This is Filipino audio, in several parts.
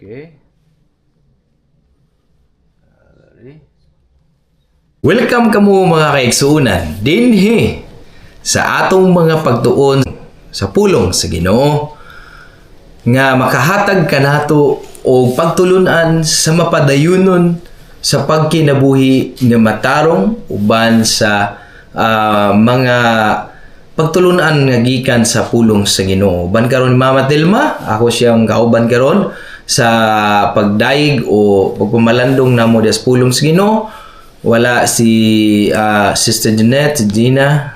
Okay. Welcome kamo mga kaigsuunan dinhi sa atong mga pagtuon sa pulong sa Ginoo nga makahatag kanato og pagtulunan sa mapadayunon sa pagkinabuhi nga matarong uban sa mga pagtulunan nga gikan sa pulong sa Ginoo. Uban karon ni Mama Telma, ako siyang kauban karon sa pagdaig o pagpamalandong namo sa pulong sa Ginoo. Wala si Sister Jeanette, si Gina,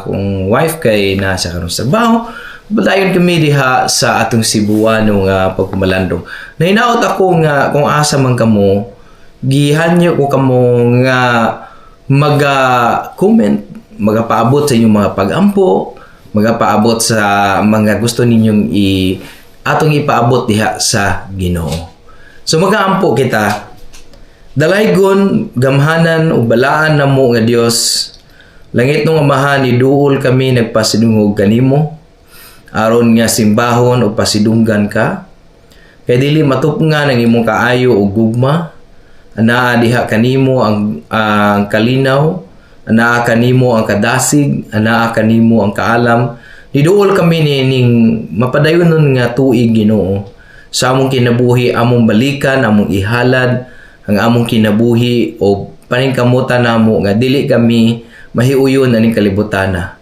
kung wife kay nasa karon sa trabaho. Badayon kami diha sa atong Cebuano nga pagpamalandong. Nahinaot ako nga kung asa man kamo, gihanyo ko kamo nga maga-comment, magapaabot sa inyong mga pag-ampo, magapaabot sa mga gusto ninyong atong ipaabot diha sa Ginoo. So magaampo kita. Dalaygon, gamhanan o balaan na mo nga Dios. Langit nung amahan, iduol kami nagpasidungog kanimo. Aron nga simbahon o pasidunggan ka. Kaya dili matupungan ang imong kaayo o gugma. Anaa diha kanimo ang kalinaw. Anaa kanimo ang kadasig. Anaa kanimo ang kaalam. Iduol kami ning mapadayonon nga tuig Ginoo. Sa among kinabuhi, among balikan, among ihalad, ang among kinabuhi o paningkamutan namo nga dili kami mahiuyon aning kalibutana.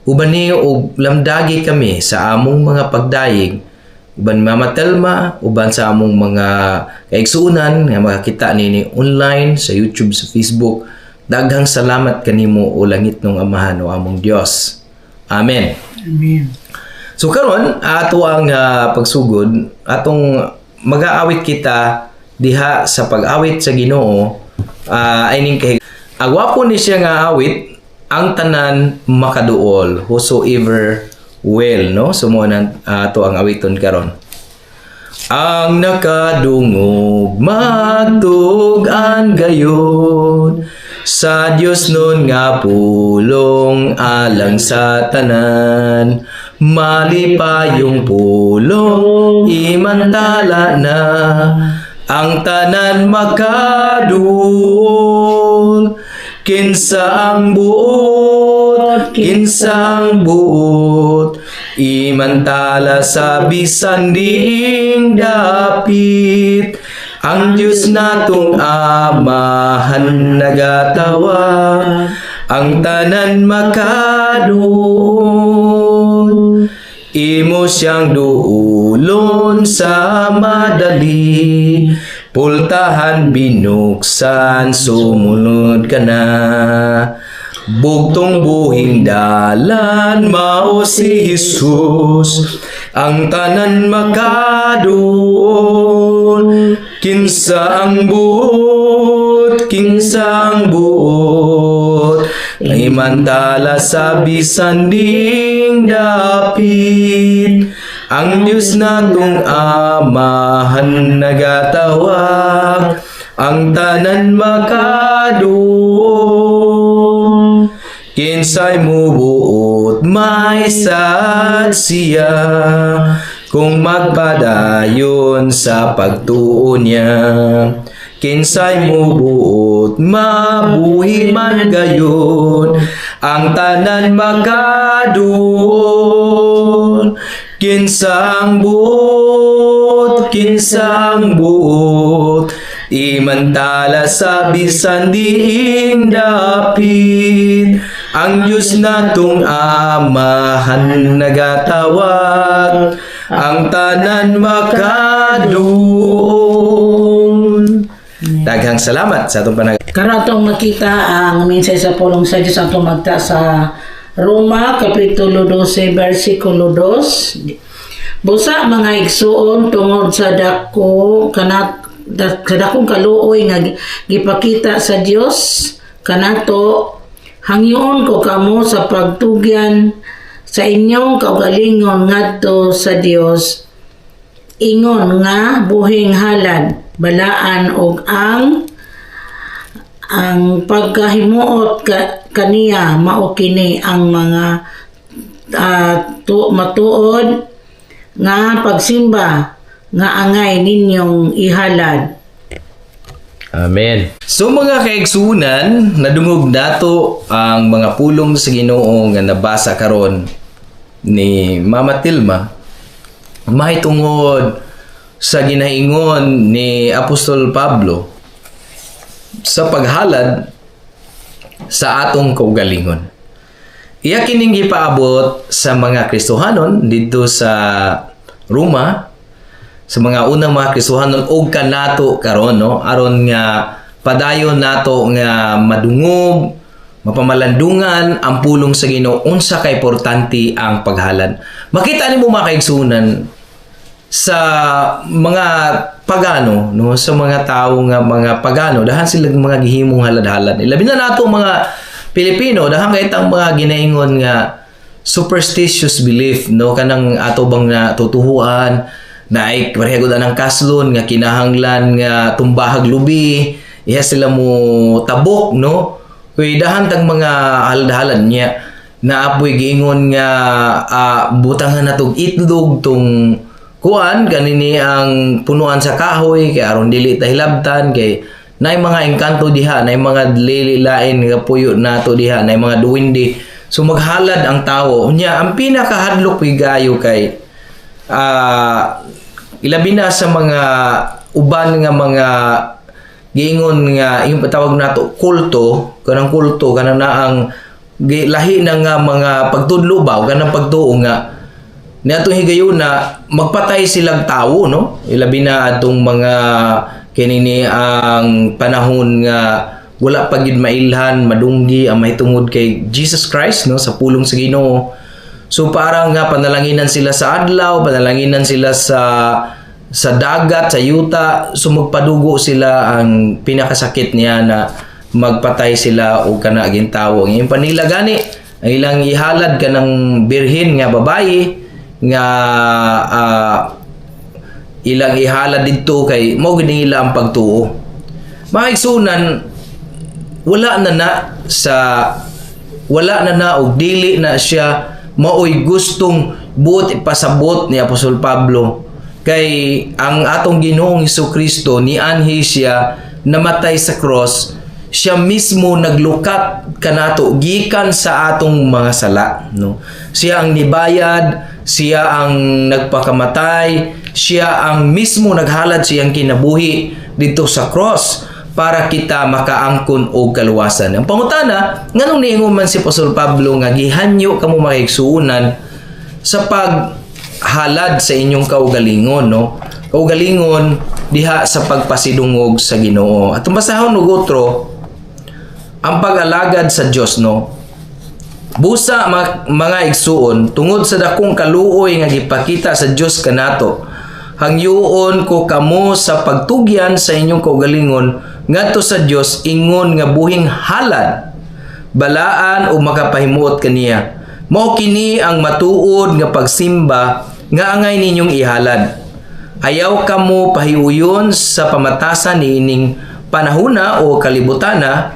Uban ni og lamdagi kami sa among mga pagdayeg, uban Mama Telma, uban sa among mga kaigsuunan nga makakita nini online sa YouTube, sa Facebook. Daghang salamat kanimo o langit nung amahan o among Dios. Amen. Amen. So karon ato ang pagsugod atong mag-aawit kita diha sa pag-awit sa Ginoo ay ning kay agwapo ni siya nga awit ang tanan makaduol whosoever will, no? So mo nan ato ang awiton karon. Ang nakadungog magtugan gayon sa Dios nun nga pulong alang sa tanan. Malipayong pulong imantala na ang tanan makadul. Kinsa ang buot, imantala sa bisan ding dapit. Ang Diyos natong amahan nagatawag, ang tanan makadul. Imo siyang duulon sa madali, pultahan binuksan, sumunod ka na. Bugtong buhing dalan, mao si Jesus, ang tanan makadul. Kinsa ang buot, imantala sa bisan ding dapit. Ang Diyos natong amahan nagatawag, ang tanan makadul. Kinsay mubuot may siya, kung magpadayon sa pagtuon niya. Kinsay mubuot mabuhi man gayon, ang tanan makadul. Kinsang buot, imantala sa bisan ding dapit. Ang Diyos natong amahan nagatawag, ang tanan makadul. Daghang salamat sa atong panag. Karon atong makita ang minsay sa pulong sa Dios atong magta sa Roma kapitulo 12 bersikulo 2. Busa mga igsuon tungod sa dakong kaluoy nga gipakita sa Dios kanato, hangyoon ko kamo sa pagtugyan sa inyong kaugalingon ngadto sa Dios. Ingon nga buhing halad, balaan og ang pagkahimuot kaniya mao kini ang mga matuod nga pagsimba nga angay ninyong ihalad. Amen. So mga kaigsunan, nadungog nato ang mga pulong sa Ginoo nga nabasa karon ni Mama Tilma. Mahitungod sa ginaingon ni Apostol Pablo sa paghalad sa atong kaugalingon. Iya kining gipaabot sa mga Kristohanon dito sa Roma, sa mga unang mga Kristohanon og kanato karon, no, aron nga padayon nato nga madungog, mapamalandungan ang pulong sa Ginoo unsa ka importante ang paghalad. Makita nimo mga kaigsunan sa mga pagano, no, sa mga tawo nga mga pagano, dahan sila mga gihimong halad-halad. Labi na nato mga Pilipino, dahan kay tang mga ginaingon nga superstitious belief, no, kanang ato bang na tutuhuan na ay parehagod ang kaslon nga kinahanglan nga tumbahag lubi, iya sila mo tabok, no. Kuy dahan tag mga halad-halad niya na apoy giingon nga butangan natog itlog tong kuan kanini ang punuan sa kahoy kay aron dili ta hilabtan kay nay mga engkanto diha, nay mga lililain nga puyo nato diha, nay mga duwindi. So maghalad ang tawo. Unya ang pinakahadlok pigayo kay ilabi na sa mga uban nga mga giingon nga yung patawag nato kulto, kanang kulto kanang naang lahi na nga mga pagtudlo ba o kanang pagtuo nga niadtong higayon na magpatay silang tawo, no, ilabi na atong mga kinini ang panahon nga wala pa gid mailhan madunggi ang mahitungod kay Jesus Christ, no, sa pulong sa Ginoo. So parang nga panalanginan sila sa adlaw, panalanginan sila sa dagat, sa yuta, so magpadugo sila. Ang pinakasakit niya na magpatay sila o kana gintawo. Ngayon panila gani ang ilang ihalad kanang birhen nga babayi nga ilang ihalad didto kay mao gid nila ang pagtuo. Maigsunan wala na og dili na siya maoy gustong buot ipasabot ni Apostol Pablo kay ang atong Ginoong Hesukristo nianhi siya namatay sa cross, siya mismo naglukat kanato gikan sa atong mga sala, no. Siya ang nibayad, siya ang nagpakamatay, siya ang mismo naghalad siyang kinabuhi dito sa cross para kita makaangkon og kaluwasan. Ang pangutana, nganong niingon man si Apostol Pablo nga gihanyo kamo makaigsuunan sa paghalad sa inyong kaugalingon, no? Kaugalingon diha sa pagpasidungog sa Ginoo. At basahon og otro ang pag-alagad sa Dios, no. Busa mga igsuon tungod sa dakong kaluoy nga gipakita sa Dios kanato, hangyoon ko kamo sa pagtugyan sa inyong kaugalingon ngadto sa Dios ingon nga buhing halad, balaan o makapahimuot kaniya. Mao kini ang matuod nga pagsimba nga angay ninyong ihalad. Ayaw kamo pahiuyon sa pamatasan niining panahuna o kalibutana,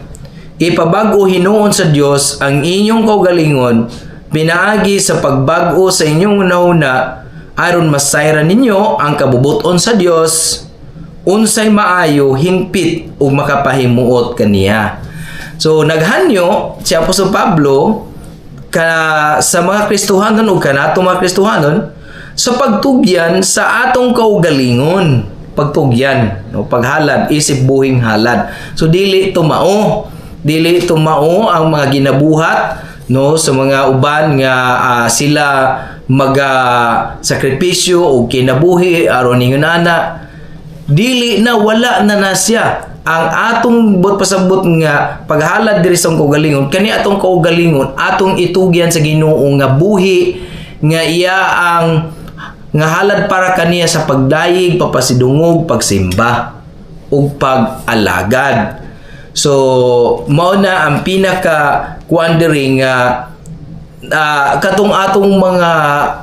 ipabag-o hinuon sa Dios ang inyong kaugalingon pinaagi sa pagbag-o sa inyong una aron masayran ninyo ang kabubuton sa Dios unsay maayo hingpit ug makapahimuot kaniya. So naghanyo si Apostol Pablo sa mga Kristohanon ug kanato mga Kristohanon sa pagtugyan sa atong kaugalingon, pagtugyan, no, paghalad, isip buhing halad. So dili tumao ang mga ginabuhat, no, sa mga uban nga sila sakripisyo o kinabuhi aron ningon ana. Dili na wala na siya ang atong pasabot nga paghalad diri sa kaugalingon. Kani atong kaugalingon atong itugyan sa Ginoo nga buhi nga iya ang nga halad para kaniya sa pagdayeg, papasidungog, pagsimba ug pag-alagad. So mao na ang pinaka kuandering nga katong atong mga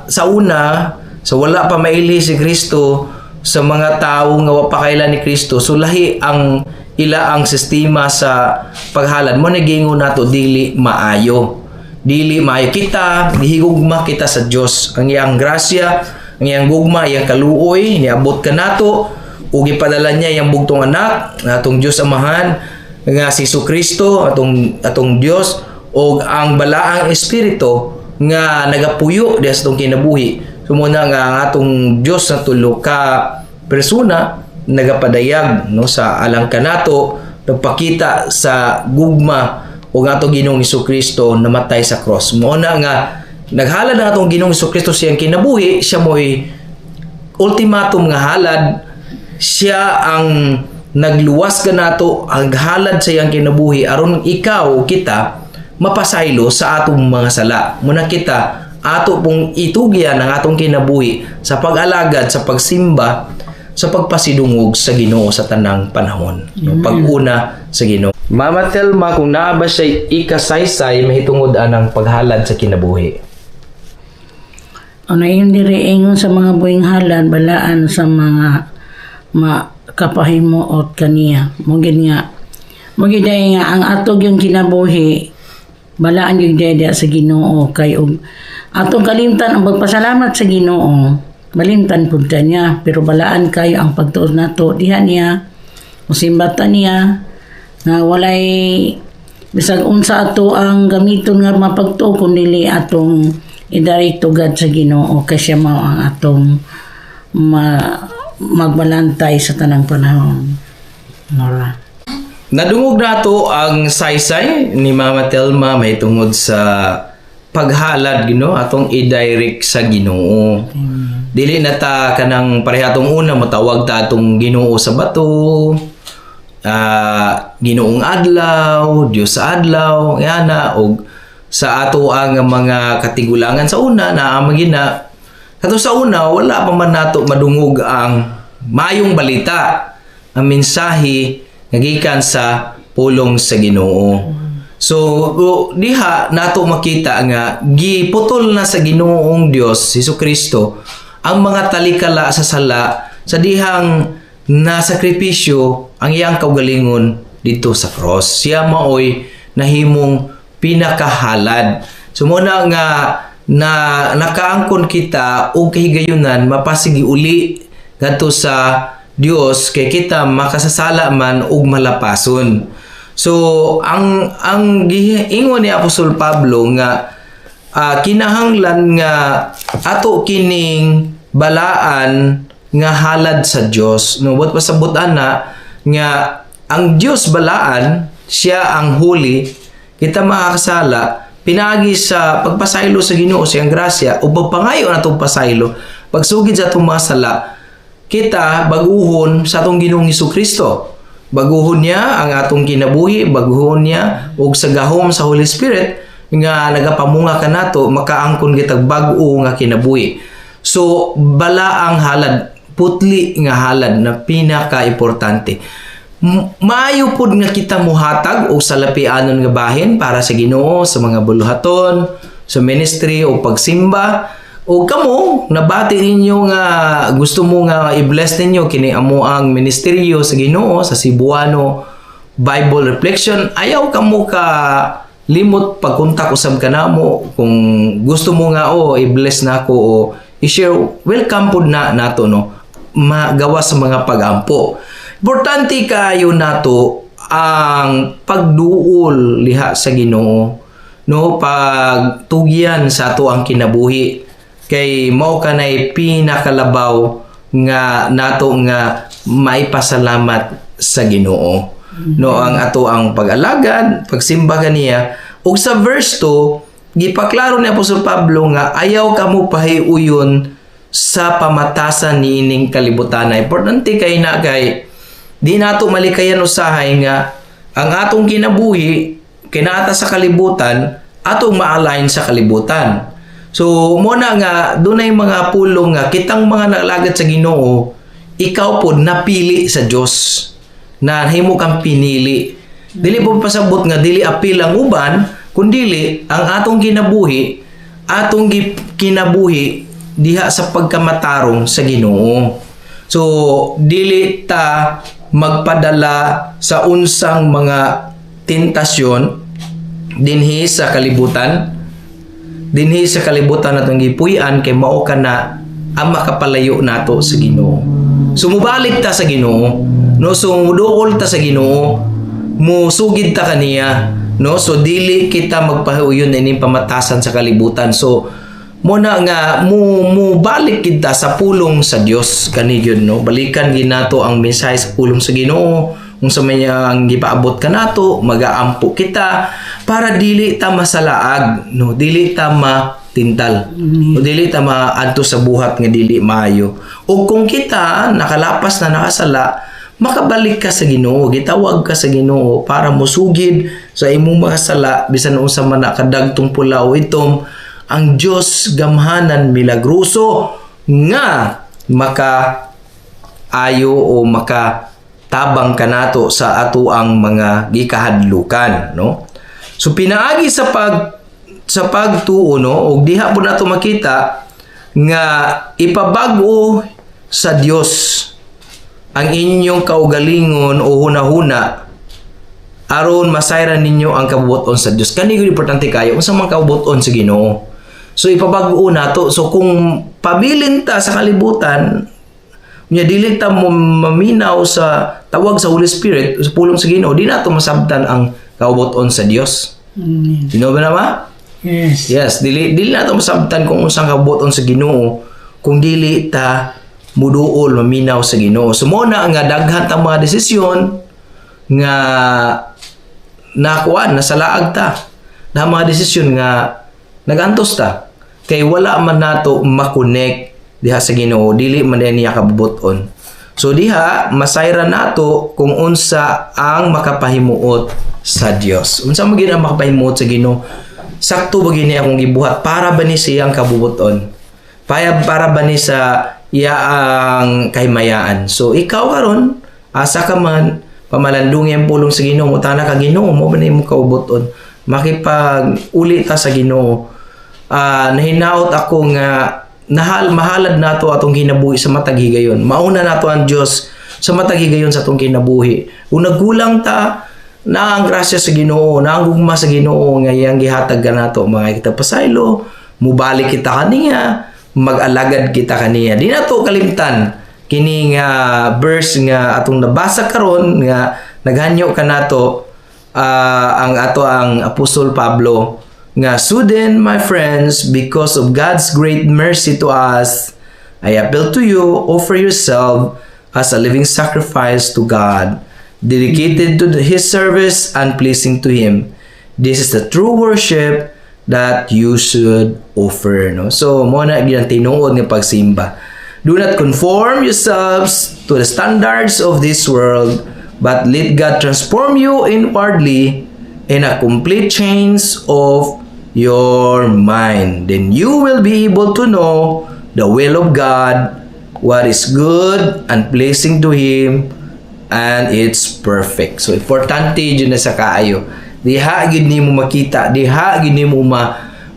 sa una sa wala pa maili si Kristo, sa mga tawo nga wa pa kailan ni Kristo, so lahi ang ila ang sistema sa paghalad mo nagingon nato dili maayo kita gihigugma kita sa Dios ang iyang grasya ang iyang gugma, iyang kaluoy, niabot ka nato, ug ipadala niya iyang bugtong anak, atong Dios Amahan, nga si Kristo, atong Dios, ug ang balaang espiritu nga nagapuyo diha sa atong kinabuhi. Sumuna nga ang atong Dios na tulo ka persona nagapadayag no sa alang kanato, nagpakita sa gugma o nga atong Ginoong Kristo namatay sa cross. Mao na nga naghalad ang atong Ginoong Kristo siyang kinabuhi, siya mo'y ultimatum nga halad, siya ang nagluwas ka nato, ang halad sa iyang kinabuhi aron ikaw o kita mapasaylo sa atong mga sala. Muna kita ato pong itugyan ang atong kinabuhi sa pag-alagad, sa pagsimba, sa pagpasidungog sa Ginoo sa tanang panahon. Pag-una sa Ginoo. Mama Telma, kung naa ba siya ikasaysay, mahitungod anang paghalad sa kinabuhi? Ano yung diriingon sa mga buhing halad, balaan sa mga kapahimuot kaniya. Mugin nga ang atog yung kinabuhi, balaan yung deda sa Ginoo kay atong kalimtan ang magpasalamat sa Ginoo. Malimtan pud niya, pero balaan kayo ang pagtuos nato diha niya, musimbatan niya nga walay bisag unsa ato ang gamiton nga mapagtuo kundi atong idarito gad sa Ginoo kay siya mao ang atong magbalantay sa tanang panahon. Nora. Nadungog nato ang saysay ni Mama Telma mahitungod sa paghalad Ginoo atong i-direct sa Ginoo. Dili na ta kanang parehatong una matawag ta atong Ginoo sa bato, Ginoong adlaw, Dios sa adlaw, yana og sa ato ang mga katigulangan sa una na magina. Kato sa una wala pa man nato madungog ang mayong balita, ang mensahe nga gikan sa pulong sa Ginoo. So diha nato makita nga giputol na sa Ginoong Dios Kristo ang mga talikala sa sala sa dihang nasakripisyo ang iyang kaugalingon dito sa cross. Siya maoy nahimong pinakahalad. So muna nga na nakaangkon kita o kahigayunan mapasigi uli ngadto sa Dios kay kita makasasala man og malapason. So ang giingon ni Apostol Pablo nga kinahanglan nga ato kining balaan nga halad sa Dios. No, wat pasabutan na nga ang Dios balaan, siya ang holy, kita makakasala pinagi sa pagpasaylo sa Ginoo siyang grasya o pagpangayo natong pasaylo pagsugid sa atong mga sala kita baguhon sa atong Ginoong Kristo. Baguhon niya ang atong kinabuhi, baguhon niya og sa gahom sa Holy Spirit nga nagapamunga kanato makaangkon kitag bag-o nga kinabuhi. So bala ang halad, putli nga halad na pinaka-importante. Maayo pud nga kita muhatag o salapianon nga bahin para sa Ginoo sa mga buluhaton, sa ministry o pagsimba. O kamo nabati ninyo nga gusto mo nga i-bless ninyo kini amo ang ministeryo sa Ginoo sa Cebuano Bible Reflection. Ayaw kamo ka limot pagkontak usab kanamo kung gusto mo nga i-bless nako o i-share, welcome pud na nato no magawa sa mga pagampo. Importante kayo nato ang pagduol liha sa Ginoo no pagtugyan sa ato ang kinabuhi kay mao kanay pinakalabaw nga nato nga maipasalamat sa Ginoo. No ang ato ang pag-alagad, pagsimba kaniya. Ug sa verse 2, gipaklaro ni Apostol Pablo nga ayaw kamo pahiuyon sa pamatasan niining kalibutan. Importante kay na kay di nato malikayan usahay nga ang atong kinabuhi kinata sa kalibutan atong ma-align sa kalibutan. So mo na nga dunay mga pulong nga kitang mga nalagad sa Ginoo, ikaw pod napili sa Dios. Na himo kang pinili. Dili po pasabot nga dili apil ang uban, kundili ang atong kinabuhi diha sa pagkamatarong sa Ginoo. So dili ta magpadala sa unsang mga tentasyon dinhi sa kalibutan atong gipuy-an kay mao kana ang makapalayo nato sa Ginoo. So mubalik ta sa Ginoo, no? So muduol ta sa Ginoo, musugid ta kaniya, no? So dili kita magpahuyon ining pamatasan sa kalibutan. So mo na nga mubalik kita sa pulong sa Dios kani gyud, no? Balikan gid nato ang mensahe sa pulong sa Ginoo. Kung sa may ang gipaabot ka nato, magaampo kita para dili ta masalaag, no? Dili ta matintal. O dili ta maadto sa buhat nga dili maayo. O kung kita nakalapas na nakasala, makabalik ka sa Ginoo, gitawag ka sa Ginoo para musugid sa imong mga sala bisan unsa man nakadagtong pula o itom, ang Dios gamhanan milagroso nga maka ayo o maka tabang kanato sa ato ang mga gikahadlukan, no? So pinaagi sa pagtuo, no, og diha po nato makita nga ipabag-o sa Dios ang inyong kaugalingon o hunahuna aron masayran ninyo ang kabubuton sa Dios. Kani gyud importante kayo unsa man kabubuton sa Ginoo. So ipabag-o nato. So kung pabilin ta sa kalibutan, nya dili ta mo maminaw sa tawag sa Holy Spirit sa pulong sa Ginoo, di nato masabtan ang kaubuton sa Dios. Ginoo ba naman? Yes. Yes, dili nato masabtan kung unsang kaubuton sa Ginoo kung dili ta muduol maminaw sa Ginoo. So mo na nga daghan ta mga desisyon nga nakuan nasalaag ta. Na mga desisyon nga nagantos ta kay wala man nato makonek diha sa Ginoo, dili man niya kabubuton. So diha masayra nato kung unsa ang makapahimuot sa Dios. Unsa man gid ang makapahimuot sa Ginoo? Sakto ba gini akong gibuhat para ba ni siyang kabubuton? Para ba ni sa iyaang kahimayaan? So ikaw karon asa ka man pamalandungi ang pulong sa Ginoo, mutana ka Ginoo, mo ba ni mo kabubuton? Makipag-uli ta sa Ginoo. Nahinaot ako nga mahalad nato atong kinabuhi sa matag higayon. Mauna nato ang Dios sa matag higayon sa atong kinabuhi. Kung nagkulang ta, na ang grasya sa Ginoo, na ang gugma sa Ginoo nga iyang gihatag ka nato mga kita pasaylo, mubalik kita kaniya, mag-alagad kita kaniya. Di nato kalimtan kini nga verse nga atong nabasa karon nga naghanyo ka nato ang Apostol Pablo nga, so then, my friends, because of God's great mercy to us, I appeal to you, offer yourself as a living sacrifice to God, dedicated to His service and pleasing to Him. This is the true worship that you should offer. No? So, mo na yung tinuod ng pagsimba. Do not conform yourselves to the standards of this world, but let God transform you inwardly in a complete change of your mind. Then you will be able to know the will of God, what is good and pleasing to Him, and it's perfect. So, importante yun na sa kaayo. Diha gid nimo makita, diha gid nimo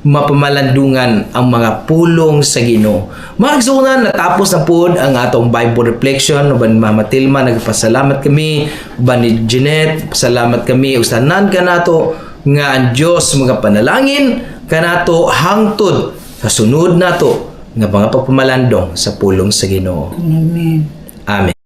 mapamalandungan ang mga pulong sa Ginoo. Magsunan natapos na pod ang atong Bible reflection. Uban Mama Tilma, nagpasalamat kami. Uban ni Jeanette, pasalamat kami. Usanan ka nato nga ang Dios mga panalangin kanato hangtod sa sunod nato nga mga pagpamalandong sa pulong sa Ginoo. Amen. Amen.